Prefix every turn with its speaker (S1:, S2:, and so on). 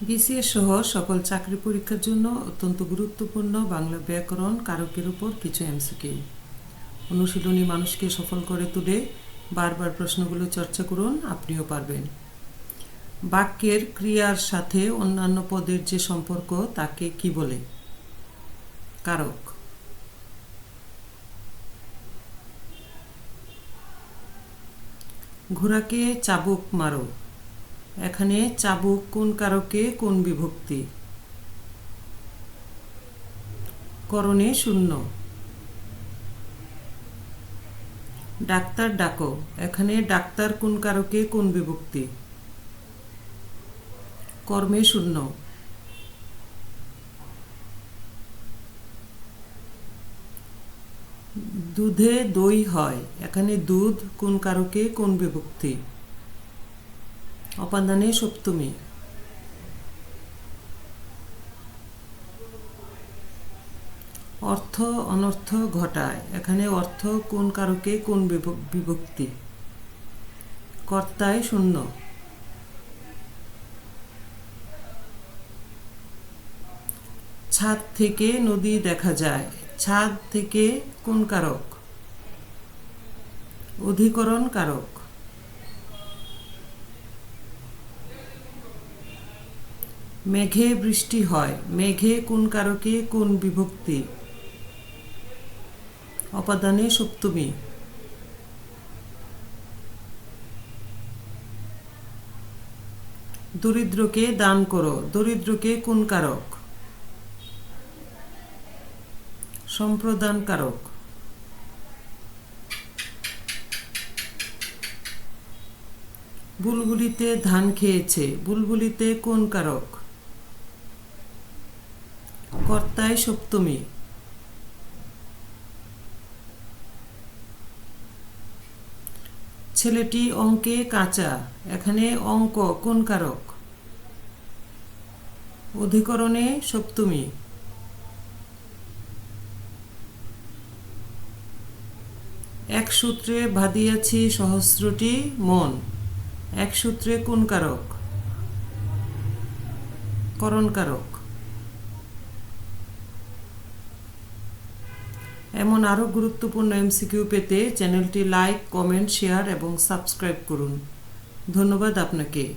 S1: BCS সহ সকল চাকরি পরীক্ষার জন্য অত্যন্ত গুরুত্বপূর্ণ বাংলা ব্যাকরণ কারকের উপর কিছু এমসিকিউ অনুশীলনী মানুষকে সফল করে তুলে বারবার প্রশ্নগুলো চর্চা করুন, আপনিও পারবেন। বাক্যের ক্রিয়ার সাথে অন্যান্য পদের যে সম্পর্ক তাকে কি বলে? কারক। ঘোড়াকে চাবুক মারো। এখানে চাবুক কোন কারকে কোন বিভক্তি? করণে শূন্য। ডাক্তার ডাকো। এখানে ডাক্তার কোন কারকে কোন বিভক্তি? কর্মে শূন্য। দুধে দই হয়। এখানে দুধ কোন কারকে কোন বিভক্তি? অপাদানে সপ্তমী। অর্থ অনর্থ ঘটায়। এখানে অর্থ কোন কারকে কোন বিভক্তি? কর্তায় শূন্য। ছাদ থেকে নদী দেখা যায়। ছাদ থেকে কোন কারক? অধিকরণ কারক। মেঘে বৃষ্টি হয়। মেঘে কোন কারকে কোন বিভক্তি? অপাদানে সপ্তমী। দরিদ্রকে দান করো। দরিদ্রকে কোন কারক? সম্প্রদান কারক। বুলবুলিতে ধান খেয়েছে। বুলবুলিতে কোন কারক? কর্তায় সপ্তমী। ছেলেটি অঙ্কে কাঁচা। এখানে অঙ্ক কোন কারক? অধিকরণে সপ্তমী। এক সূত্রে বাঁধিয়াছি সহস্রটি মন। এক সূত্রে কোন কারক? করণ কারক। এমন আরও গুরুত্বপূর্ণ এমসিকিউ পেতে চ্যানেলটি লাইক, কমেন্ট, শেয়ার এবং সাবস্ক্রাইব করুন। ধন্যবাদ আপনাকে।